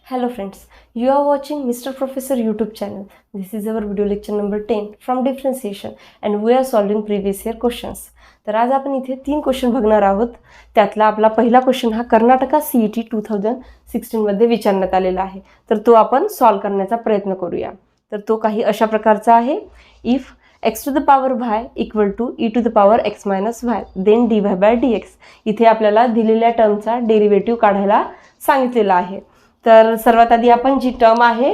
Hello friends, you are watching Mr. Professor YouTube channel. This is our video lecture number 10 from differentiation and we are solving previous year questions. तर आज आपण इथे 3 question बघणार आहोत. त्यातला आपला पहिला क्वेश्चन हा कर्नाटका CET 2016 मध्ये विचारण्यात आलेला आहे. तर तो आपण सॉल्व करण्याचा प्रयत्न करूया. तर तो काही अशा प्रकारचा आहे. If x to the power y equal to e to the power x minus y then dy by dx. इथे आपल्याला दिलेल्या टर्मचा डेरिव्हेटिव्ह काढायला सांगितलेला आहे. तर सर्वात आधी आपण जी टर्म आहे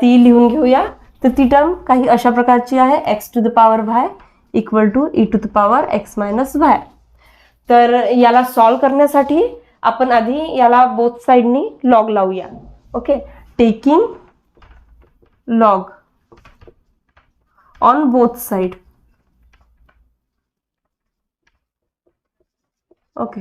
ती लिहून घेऊया. तर ती टर्म काही अशा प्रकारची आहे x to the power y equal to e to the power x minus y. तर याला सॉल्व करण्यासाठी आपण आधी याला बोथ साइडनी लॉग लावूया. Okay, taking log on both side. Okay,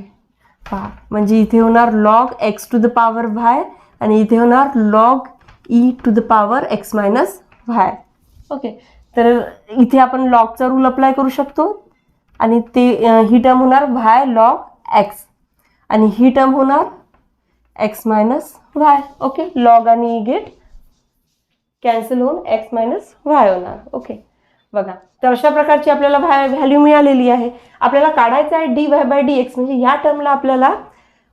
पहा म्हणजे इथे होणार log x to the power y आणि इथे होणार log e to the power x minus y. Okay, तर इथे आपण लॉगचा रूल अप्लाय करू शकतो आणि ते ही टर्म होणार y log x आणि ही टर्म होणार x minus y. Okay, log आणि e गेट कॅन्सल होऊन x minus y होणार. ओके, बघा तर अशा प्रकारची आपल्याला व्हॅल्यू मिळालेली आहे. आपल्याला काढायचं आहे dy by dx म्हणजे या टर्मला आपल्याला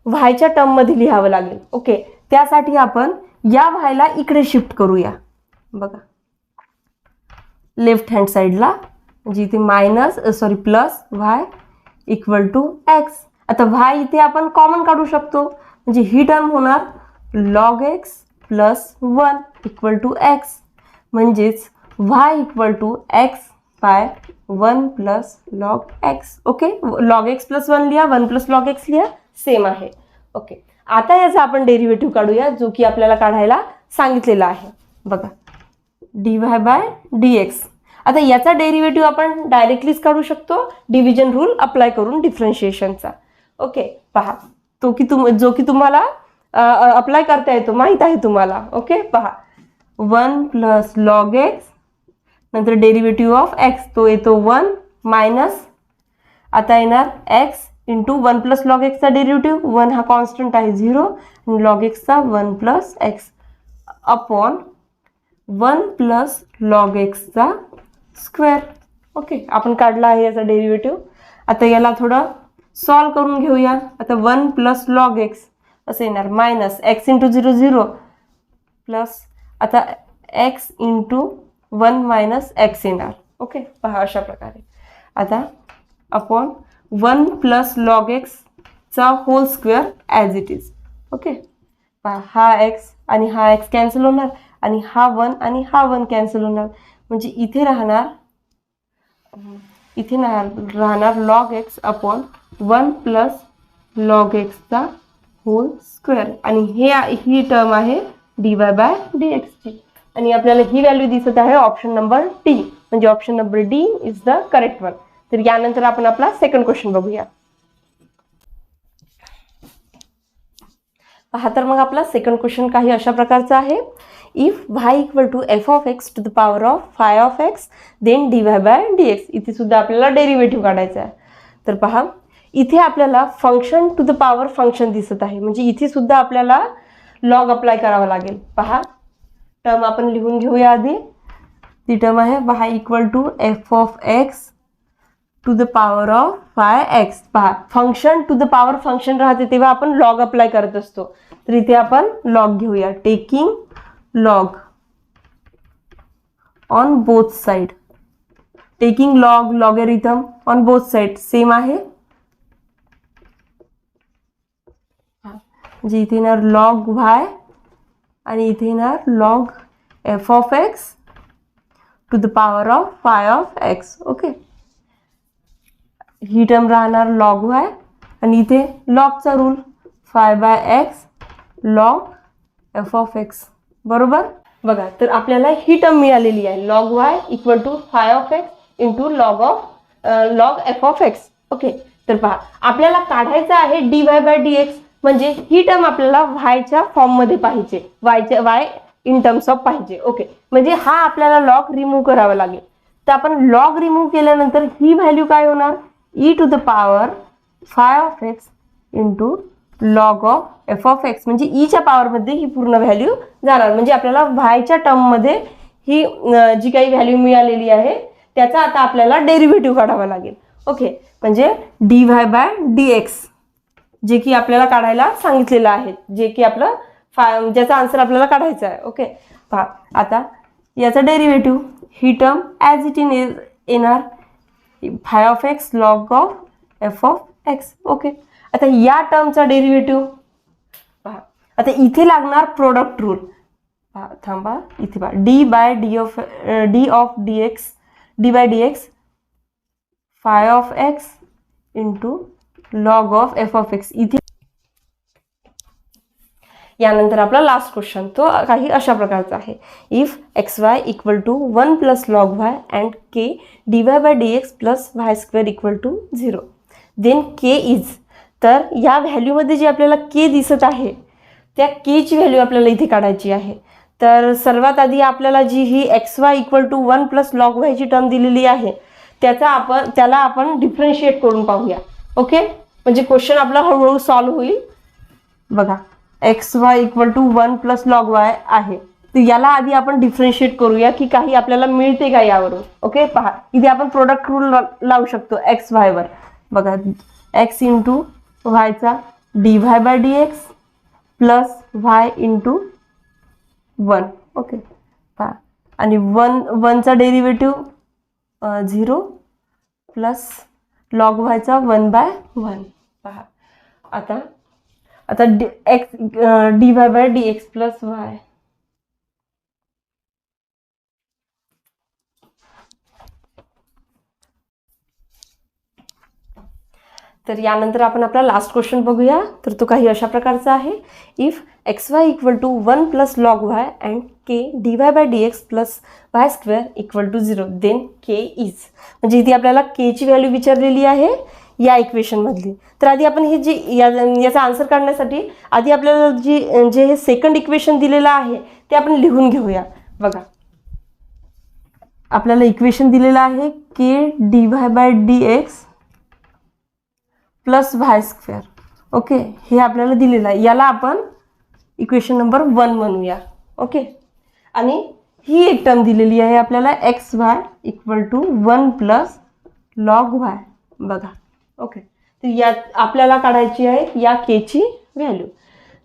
y च्या टर्म मध्ये लिहावं लागेल. ओके, त्यासाठी आपण या y ला इकडे शिफ्ट करूया. बघा लेफ्ट हँड साइडला म्हणजे इथे plus y equal to x. आता y इथे आपण कॉमन काढू शकतो म्हणजे ही टर्म होणार log x plus 1 equal to x म्हणजेच y equal to x by 1 plus log x. Okay, log x plus 1 लिहा, 1 प्लस लॉग x लिहा, सेम आहे. ओके, आता याचा आपण डेरिव्हेटिव्ह काढूया जो की आपल्याला काढायला सांगितलेला आहे. बघा dy बाय dx. आता याचा डेरिव्हेटिव्ह आपण डायरेक्टलीच काढू शकतो डिव्हिजन रूल अप्लाय करून डिफरन्शिएशनचा. ओके, पहा जो की तुम्हाला अप्लाय करता येतो, माहित आहे तुम्हाला. ओके, पहा 1 प्लस लॉग x नंतर डेरिव्हेटिव्ह ऑफ x तो येतो 1 मायनस आता येणार x into 1 plus log x चा डेरिव्हेटिव्ह 1 हा कॉन्स्टंट आहे 0 आणि लॉग x चा 1 plus x upon 1 plus log x चा स्क्वेअर. ओके, आपण काढला आहे याचा डेरिव्हेटिव्ह. आता याला थोडं सॉल्व करून घेऊया. आता 1 प्लस लॉग x असे येणार मायनस x इंटू 0 0 प्लस आता x इंटू 1 मायनस x येणार. ओके, पहा अशा प्रकारे. आता अपॉन 1 प्लस लॉग x चा whole square as it is. Okay, पहा हा x आणि हा x कॅन्सल होणार आणि हा 1 आणि हा 1 कॅन्सल होणार म्हणजे इथे राहणार log x upon 1 plus log x चा होल स्क्वेअर आणि ही टर्म आहे dy बाय dx ची आणि आपल्याला ही व्हॅल्यू दिसत आहे ऑप्शन नंबर डी म्हणजे option number D is the correct one. तर यानंतर आपण आपला सेकंड क्वेश्चन बघूया. पहा तर मग आपला सेकंड क्वेश्चन काही अशा प्रकारचा आहे. If y equal to f of x to the power of phi of x then dy by dx. इथे सुद्धा आपल्याला डेरिव्हेटिव्ह काढायचा आहे. तर पहा इथे आपल्याला function to the power function दिसत आहे म्हणजे इथे सुद्धा आपल्याला लॉग अप्लाय करावा लागेल. पहा टर्म आपण लिहून घेऊया आधी. ती टर्म आहे y equal to f of x to the power of phi x. पहा function to the power function राहते तेव्हा आपण लॉग अप्लाय करत असतो. तर इथे आपण लॉग घेऊया. Taking log on both side. Taking log logarithm on both side same आहे म्हणजे इथे येणार लॉग y आणि इथे येणार log f of x to the power of phi of x. Okay, ही टर्म राहणार लॉग y आणि इथे लॉगचा rule phi by x log f of x. बरोबर. बघा तर आपल्याला ही टर्म मिळालेली आहे log y equal to phi of x into log f of x. Okay, तर पहा आपल्याला काढायचं आहे dy बाय dx म्हणजे ही टर्म आपल्याला y च्या फॉर्म मध्ये पाहिजे, y इन टर्म्स ऑफ पाहिजे. ओके, म्हणजे हा आपल्याला लॉग रिमूव्ह करावा लागेल. तर आपण लॉग रिमूव्ह केल्यानंतर ही व्हॅल्यू काय होणार e to the power phi of x into log of f of x, म्हणजे ईच्या पॉवरमध्ये ही पूर्ण व्हॅल्यू जाणार. म्हणजे आपल्याला वायच्या टर्ममध्ये ही जी काही व्हॅल्यू मिळालेली आहे त्याचा आता आपल्याला डेरिव्हेटिव्ह काढावा लागेल. ओके, म्हणजे dy बाय dx जे की आपल्याला काढायला सांगितलेलं आहे, जे की आपलं ज्याचा आन्सर आपल्याला काढायचा आहे. ओके, पहा आता याचा डेरिव्हेटिव्ह, ही टर्म ॲज इट इज येणार phi of x log of f of x. Okay, आता या टर्मचा डेरिव्हेटिव्ह पहा, आता इथे लागणार प्रोडक्ट रूल. पहा थांबा, इथे पहा d by d of d x, d by d x phi of x into log of f of x. इथे यानंतर आपला लास्ट क्वेश्चन तो काही अशा प्रकारचा आहे. If x y equal to 1 plus log y and k d y by d x plus y square equal to 0 then k is. तर या व्हॅल्यूमध्ये जी आपल्याला के दिसत आहे त्या केची व्हॅल्यू आपल्याला इथे काढायची आहे. तर सर्वात आधी आपल्याला जी ही x y equal to 1 plus log वायची टर्म दिलेली आहे त्याला आपण डिफरन्शिएट करून पाहूया. ओके, म्हणजे क्वेश्चन आपला हळूहळू सॉल्व्ह होईल. बघा, x y equal to 1 plus log y आहे, तर याला आधी आपण डिफरन्शिएट करूया की काही आपल्याला मिळते का यावरून. ओके, पहा इथे आपण प्रोडक्ट रूल लावू शकतो एक्स वायवर. बघा, एक्स इंटू वायचा d y by d x plus y into 1. Okay, पहा आणि 1चा डेरिव्हेटिव्ह 0 प्लस लॉग वायचा 1 बाय 1. पहा आता x d y by d x plus y. तर यानंतर आपण आपला लास्ट क्वेश्चन बघूया. तर तो काही अशा प्रकारचा आहे. If x y equal to 1 plus log y and k d y by d x plus y square equal to 0 then k is. म्हणजे इथे आपल्याला केची व्हॅल्यू विचारलेली आहे या इक्वेशनमधली. तर आधी आपण हे जे याचा आन्सर काढण्यासाठी आधी आपल्याला जे हे सेकंड इक्वेशन दिलेलं आहे ते आपण लिहून घेऊया. बघा, आपल्याला इक्वेशन दिलेलं आहे के d y by d x plus y square. Okay, हे आपल्याला दिलेलं आहे, याला आपण इक्वेशन नंबर 1 म्हणूया. ओके, आणि ही एक टर्म दिलेली आहे आपल्याला x y equal to 1 plus log y. बघा, ओके, तर यात आपल्याला काढायची आहे या केची व्हॅल्यू.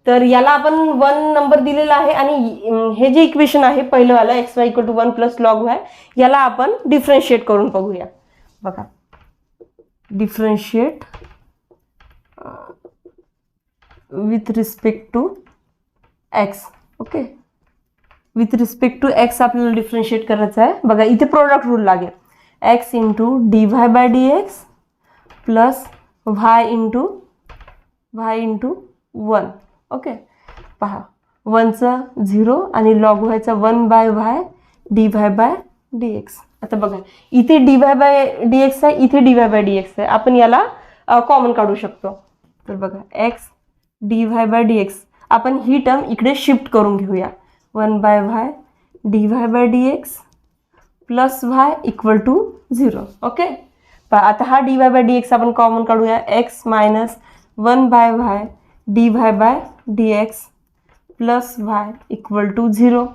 तर याला आपण 1 नंबर दिलेला आहे आणि हे जे इक्वेशन आहे पहिलंवालं x y equal to 1 plus log y याला आपण डिफरन्शिएट करून बघूया. बघा, differentiate with respect to x. Okay, with respect to x आपल्याला डिफरन्शिएट करायचं आहे. बघा, इथे प्रोडक्ट रूल लागेल x into d y by d x plus y into 1. Okay, पहा 1चं 0 आणि लॉग वायचा 1 by y d y by d x. आता बघा, इथे d y by d x आहे, इथे d y by d x आहे, आपण याला कॉमन काढू शकतो. तर बघा, x d y by d x आपण ही टर्म इकडे शिफ्ट करून घेऊया. 1 by y d y by d x plus y equal to 0. Okay, आता हा d y by d x आपण कॉमन काढूया. X minus 1 by y d y by d x plus y equal to 0.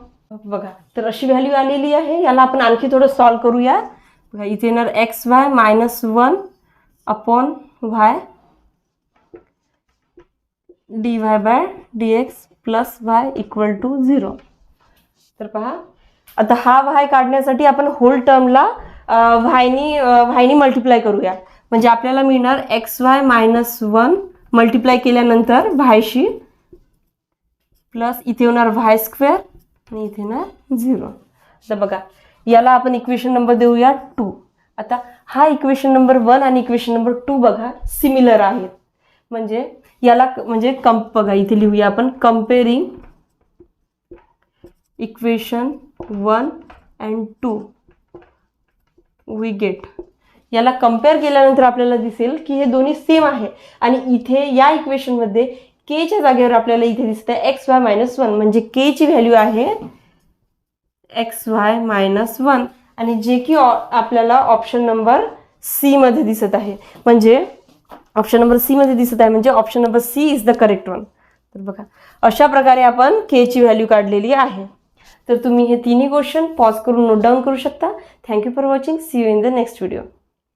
बघा, तर अशी value आलेली आहे. याला आपण आणखी थोडं सॉल्व करूया. बघा, इथे येणार x y minus 1 upon y d y by d x plus y equal to 0. तर पहा, आता हा वाय काढण्यासाठी आपण होल टर्मला वायनी मल्टिप्लाय करूया. म्हणजे आपल्याला मिळणार एक्स वाय मायनस 1 मल्टिप्लाय केल्यानंतर वायशी प्लस इथे होणार वाय स्क्वेअर आणि इथे येणार 0. आता बघा, याला आपण इक्वेशन नंबर देऊया 2. आता हा इक्वेशन नंबर 1 आणि इक्वेशन नंबर 2 बघा सिमिलर आहेत. म्हणजे याला बघा, इथे लिहूया आपण comparing equation 1 and 2 we get. याला कम्पेअर केल्यानंतर आपल्याला दिसेल की हे दोन्ही सेम आहे. आणि इथे या इक्वेशनमध्ये केच्या जागेवर आपल्याला इथे दिसत आहे एक्स वाय मायनस 1, म्हणजे केची व्हॅल्यू आहे एक्स वाय मायनस 1 आणि जे की आपल्याला ऑप्शन नंबर सी मध्ये दिसत आहे. म्हणजे ऑप्शन नंबर सी मध्ये दिसत आहे, म्हणजे option number C is the correct one. तर बघा अशा प्रकारे आपण के ची व्हॅल्यू काढलेली आहे. तर तुम्ही हे तिन्ही क्वेश्चन पॉज करून नोट डाऊन करू शकता. Thank you for watching. See you in the next video.